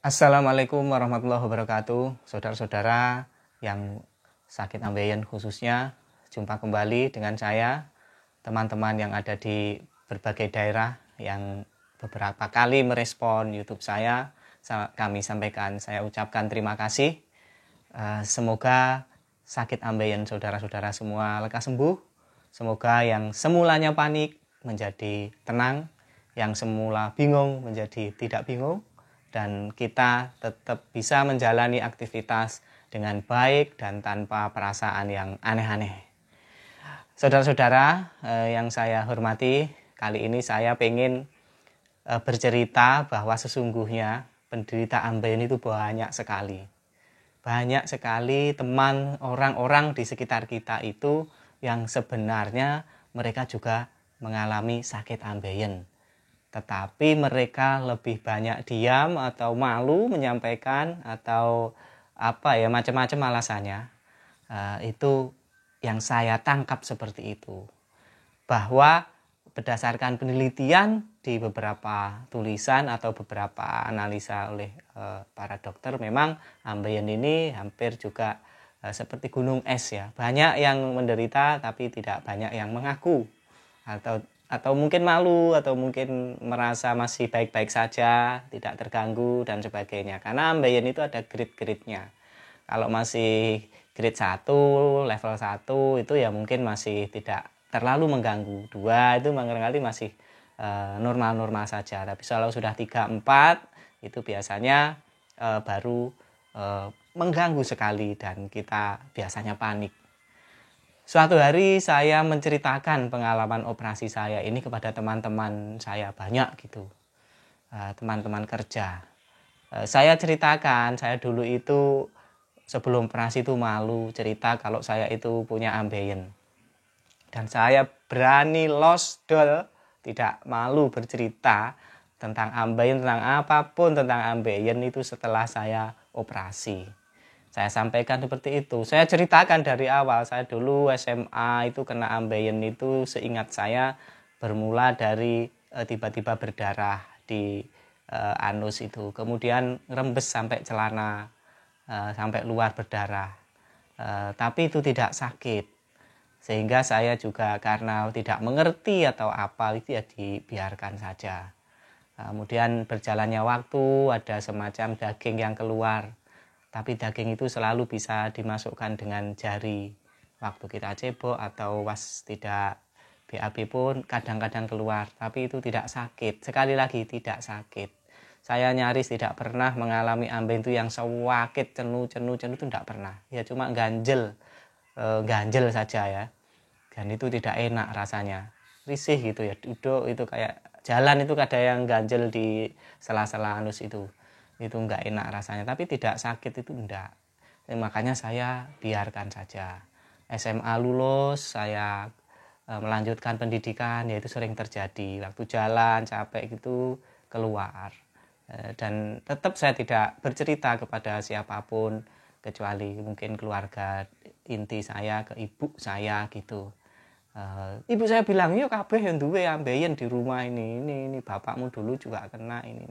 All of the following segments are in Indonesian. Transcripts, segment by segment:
Assalamualaikum warahmatullahi wabarakatuh. Saudara-saudara yang sakit ambeien khususnya, jumpa kembali dengan saya, teman-teman yang ada di berbagai daerah yang beberapa kali merespon YouTube saya. Saya ucapkan terima kasih. Semoga sakit ambeien saudara-saudara semua lekas sembuh. Semoga yang semulanya panik menjadi tenang, yang semula bingung menjadi tidak bingung, dan kita tetap bisa menjalani aktivitas dengan baik dan tanpa perasaan yang aneh-aneh. Saudara-saudara yang saya hormati, kali ini saya ingin bercerita bahwa sesungguhnya penderita ambeien itu banyak sekali. Banyak sekali teman orang-orang di sekitar kita itu yang sebenarnya mereka juga mengalami sakit ambeien. Tetapi mereka lebih banyak diam atau malu menyampaikan atau macam-macam alasannya. Itu yang saya tangkap seperti itu. Bahwa berdasarkan penelitian di beberapa tulisan atau beberapa analisa oleh para dokter, memang ambeien ini hampir juga seperti gunung es ya. Banyak yang menderita tapi tidak banyak yang mengaku atau mungkin malu, atau mungkin merasa masih baik-baik saja, tidak terganggu dan sebagainya. Karena ambeien itu ada grade-grade-nya. Kalau masih grade 1, level 1 itu ya mungkin masih tidak terlalu mengganggu. 2 itu barangkali masih normal-normal saja. Tapi kalau sudah 3, 4 itu biasanya baru mengganggu sekali dan kita biasanya panik. Suatu hari saya menceritakan pengalaman operasi saya ini kepada teman-teman saya banyak gitu, teman-teman kerja. Saya ceritakan, saya dulu itu sebelum operasi itu malu cerita kalau saya itu punya ambeien. Dan saya berani losdol, tidak malu bercerita tentang ambeien, tentang apapun tentang ambeien itu setelah saya operasi. Saya sampaikan seperti itu. Saya ceritakan dari awal. Saya dulu SMA itu kena ambeien itu, seingat saya bermula dari tiba-tiba berdarah di anus itu. Kemudian rembes sampai celana, sampai luar berdarah. Tapi itu tidak sakit. Sehingga saya juga karena tidak mengerti atau apa, itu ya dibiarkan saja. Kemudian berjalannya waktu, ada semacam daging yang keluar. Tapi daging itu selalu bisa dimasukkan dengan jari. Waktu kita cebok atau was tidak BAB pun kadang-kadang keluar. Tapi itu tidak sakit. Sekali lagi tidak sakit. Saya nyaris tidak pernah mengalami ambeien itu yang sewakit cenu itu tidak pernah. Ya cuma ganjel saja ya. Dan itu tidak enak rasanya. Risih gitu ya. Duduk itu kayak jalan itu ada yang ganjel di sela-sela anus itu enggak enak rasanya, tapi tidak sakit itu enggak. Makanya saya biarkan saja. SMA lulus, saya melanjutkan pendidikan, yaitu sering terjadi. Waktu jalan capek gitu keluar. Dan tetap saya tidak bercerita kepada siapapun kecuali mungkin keluarga inti saya, ke ibu saya gitu. Ibu saya bilang, "Yo kabeh yang duwe ambeien di rumah ini bapakmu dulu juga kena ini."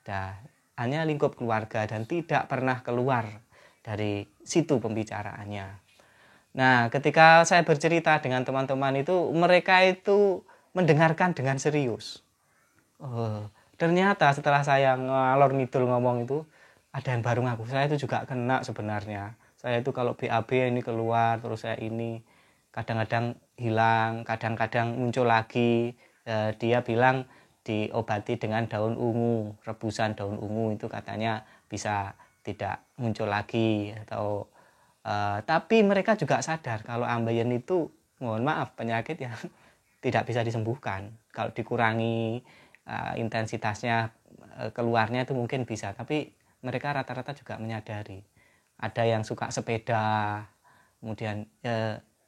Dah hanya lingkup keluarga dan tidak pernah keluar dari situ pembicaraannya. Nah, ketika saya bercerita dengan teman-teman itu, mereka itu mendengarkan dengan serius. Ternyata setelah saya ngalor ngidul ngomong itu, ada yang baru ngaku, saya itu juga kena sebenarnya. Saya itu kalau BAB ini keluar, terus saya ini kadang-kadang hilang, kadang-kadang muncul lagi. Dia bilang diobati dengan daun ungu, rebusan daun ungu itu katanya bisa tidak muncul lagi. Atau tapi mereka juga sadar kalau ambeien itu, mohon maaf, penyakit yang tidak bisa disembuhkan. Kalau dikurangi intensitasnya, keluarnya itu mungkin bisa, tapi mereka rata-rata juga menyadari. Ada yang suka sepeda, kemudian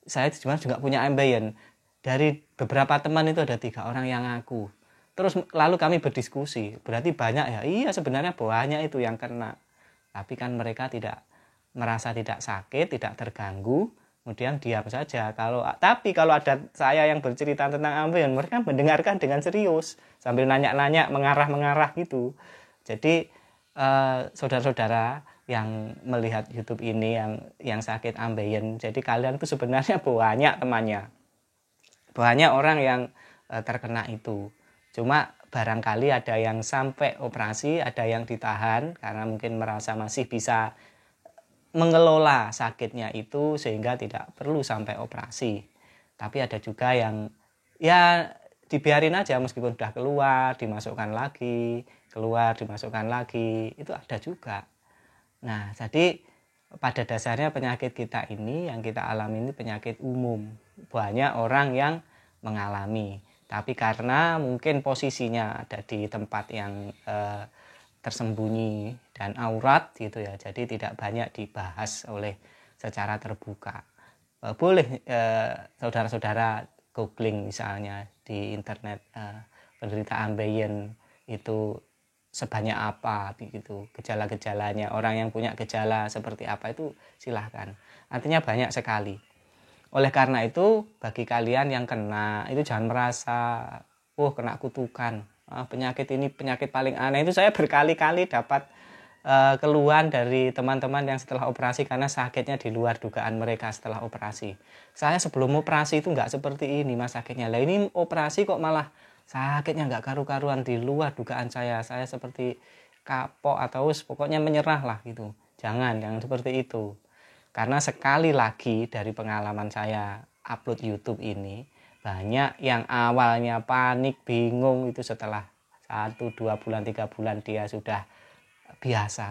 saya juga punya ambeien. Dari beberapa teman itu ada 3 orang yang ngaku. Terus lalu kami berdiskusi, berarti banyak ya? Iya, sebenarnya banyak itu yang kena. Tapi kan mereka merasa tidak sakit, tidak terganggu, kemudian diam saja. Tapi kalau ada saya yang bercerita tentang ambeien, mereka mendengarkan dengan serius sambil nanya-nanya, mengarah-mengarah gitu. Jadi saudara-saudara yang melihat YouTube ini yang sakit ambeien. Jadi kalian tuh sebenarnya banyak temannya. Banyak orang yang terkena itu. Cuma barangkali ada yang sampai operasi, ada yang ditahan karena mungkin merasa masih bisa mengelola sakitnya itu sehingga tidak perlu sampai operasi. Tapi ada juga yang ya dibiarin aja meskipun sudah keluar, dimasukkan lagi, keluar, dimasukkan lagi, itu ada juga. Nah, jadi pada dasarnya penyakit kita ini yang kita alami ini penyakit umum. Banyak orang yang mengalami. Tapi karena mungkin posisinya ada di tempat yang tersembunyi dan aurat gitu ya, jadi tidak banyak dibahas oleh secara terbuka. Boleh saudara-saudara googling misalnya di internet penderita ambeien itu sebanyak apa begitu, gejala-gejalanya, orang yang punya gejala seperti apa itu silahkan. Artinya banyak sekali. Oleh karena itu bagi kalian yang kena itu jangan merasa kena kutukan. Penyakit ini penyakit paling aneh. Itu saya berkali-kali dapat keluhan dari teman-teman yang setelah operasi karena sakitnya di luar dugaan mereka setelah operasi. Saya sebelum operasi itu nggak seperti ini mas sakitnya. Lah ini operasi kok malah sakitnya nggak karu-karuan di luar dugaan saya. Saya seperti kapok atau pokoknya menyerah lah gitu. Jangan seperti itu. Karena sekali lagi dari pengalaman saya upload YouTube ini, banyak yang awalnya panik, bingung itu setelah 1, 2 bulan, 3 bulan dia sudah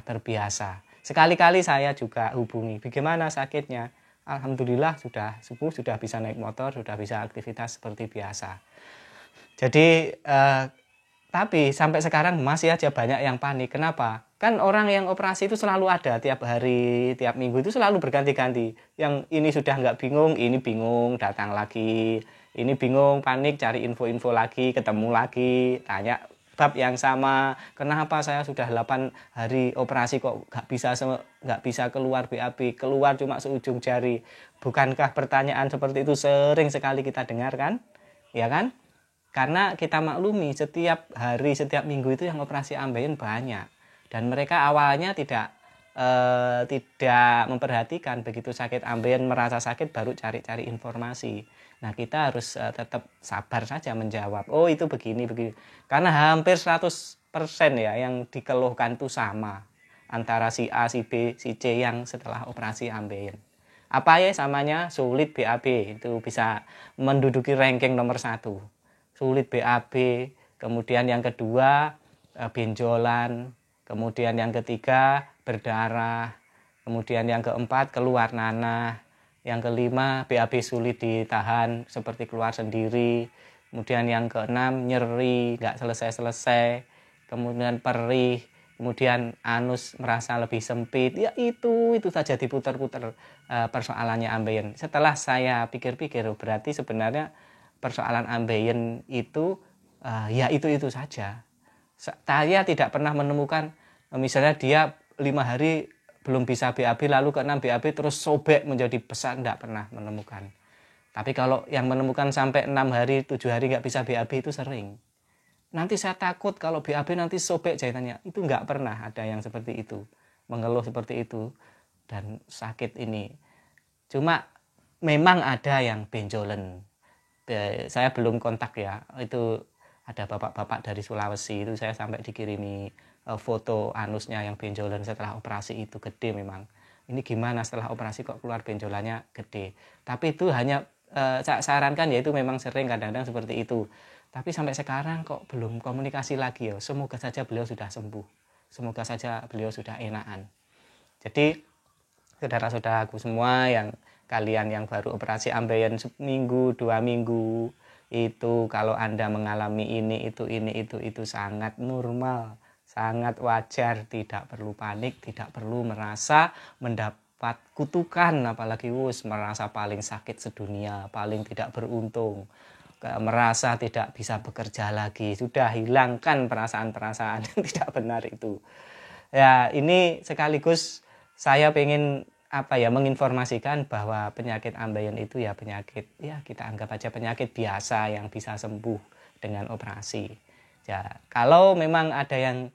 terbiasa. Sekali-kali saya juga hubungi, bagaimana sakitnya? Alhamdulillah sudah sembuh, sudah bisa naik motor, sudah bisa aktivitas seperti biasa. Jadi tapi sampai sekarang masih aja banyak yang panik. Kenapa? Kan orang yang operasi itu selalu ada tiap hari, tiap minggu itu selalu berganti-ganti. Yang ini sudah nggak bingung, ini bingung, datang lagi. Ini bingung, panik, cari info-info lagi, ketemu lagi, tanya bab yang sama. Kenapa saya sudah 8 hari operasi kok nggak bisa keluar BAB, keluar cuma seujung jari. Bukankah pertanyaan seperti itu sering sekali kita dengar kan? Ya kan? Karena kita maklumi setiap hari, setiap minggu itu yang operasi ambeien banyak. Dan mereka awalnya tidak memperhatikan begitu sakit ambeien, merasa sakit baru cari-cari informasi. Nah kita harus tetap sabar saja menjawab, oh itu begini. Karena hampir 100% ya yang dikeluhkan itu sama. Antara si A, si B, si C yang setelah operasi ambeien. Apa ya samanya? Sulit BAB, itu bisa menduduki ranking nomor 1. Sulit BAB, kemudian yang kedua benjolan, kemudian yang ketiga berdarah, kemudian yang keempat keluar nanah, yang kelima BAB sulit ditahan seperti keluar sendiri, kemudian yang keenam nyeri nggak selesai-selesai, kemudian perih, kemudian anus merasa lebih sempit. Ya itu saja diputar-putar persoalannya ambeien. Setelah saya pikir-pikir berarti sebenarnya persoalan ambeien itu ya itu saja. Saya tidak pernah menemukan misalnya dia 5 hari belum bisa BAB lalu ke 6 BAB terus sobek menjadi besar, tidak pernah menemukan. Tapi kalau yang menemukan sampai 6 hari 7 hari nggak bisa BAB itu sering. Nanti saya takut kalau BAB nanti sobek jahitannya. Itu nggak pernah ada yang seperti itu, mengeluh seperti itu dan sakit ini. Cuma memang ada yang benjolan. Saya belum kontak ya, itu ada bapak-bapak dari Sulawesi itu saya sampai dikirimi foto anusnya yang benjolan setelah operasi itu gede memang. Ini gimana setelah operasi kok keluar benjolannya gede. Tapi itu hanya saya sarankan ya itu memang sering kadang-kadang seperti itu. Tapi sampai sekarang kok belum komunikasi lagi ya. Semoga saja beliau sudah sembuh. Semoga saja beliau sudah enakan. Jadi saudara-saudaraku semua yang kalian yang baru operasi ambeien 1 minggu, 2 minggu itu kalau Anda mengalami ini itu sangat normal, sangat wajar, tidak perlu panik, tidak perlu merasa mendapat kutukan, apalagi merasa paling sakit sedunia, paling tidak beruntung, merasa tidak bisa bekerja lagi. Sudah hilangkan perasaan-perasaan yang tidak benar itu. Ya, ini sekaligus saya pengen menginformasikan bahwa penyakit ambeien itu ya penyakit ya kita anggap aja penyakit biasa yang bisa sembuh dengan operasi. Ya, kalau memang ada yang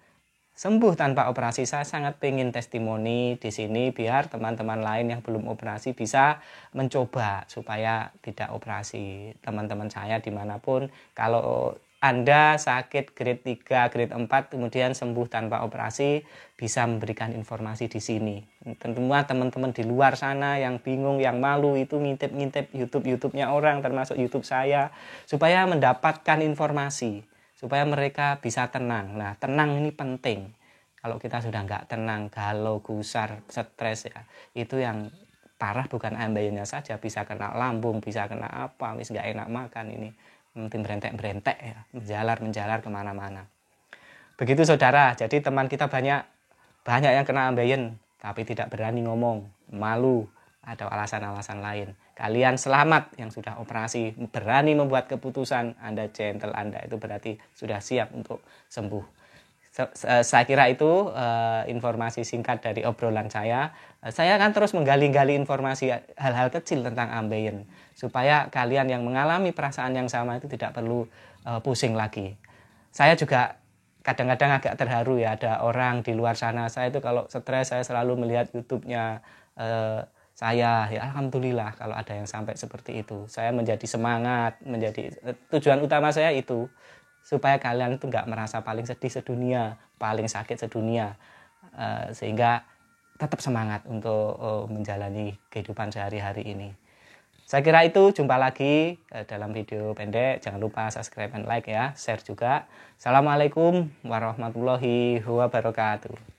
sembuh tanpa operasi. Saya sangat pengen testimoni di sini biar teman-teman lain yang belum operasi bisa mencoba supaya tidak operasi. Teman-teman saya dimanapun, kalau Anda sakit grade 3, grade 4 kemudian sembuh tanpa operasi, bisa memberikan informasi di sini. Tentunya teman-teman di luar sana yang bingung, yang malu itu ngintip-ngintip YouTube-nya orang termasuk YouTube saya supaya mendapatkan informasi, supaya mereka bisa tenang. Nah, tenang ini penting. Kalau kita sudah nggak tenang, galau, gusar, stres ya, itu yang parah bukan ambeien saja, bisa kena lambung, bisa kena apa, wis nggak enak makan ini, mungkin berentek-berentek ya, menjalar kemana-mana. Begitu saudara, jadi teman kita banyak yang kena ambeien, tapi tidak berani ngomong, malu, ada alasan-alasan lain. Kalian selamat yang sudah operasi, berani membuat keputusan, Anda gentle, Anda itu berarti sudah siap untuk sembuh. Saya kira itu informasi singkat dari obrolan saya. Saya akan terus menggali-gali informasi hal-hal kecil tentang ambeien, supaya kalian yang mengalami perasaan yang sama itu tidak perlu pusing lagi. Saya juga kadang-kadang agak terharu ya, ada orang di luar sana. Saya itu kalau stres saya selalu melihat YouTube-nya saya, ya alhamdulillah kalau ada yang sampai seperti itu. Saya menjadi semangat, tujuan utama saya itu supaya kalian itu nggak merasa paling sedih sedunia, paling sakit sedunia, sehingga tetap semangat untuk menjalani kehidupan sehari-hari ini. Saya kira itu, jumpa lagi dalam video pendek. Jangan lupa subscribe dan like ya, share juga. Assalamualaikum warahmatullahi wabarakatuh.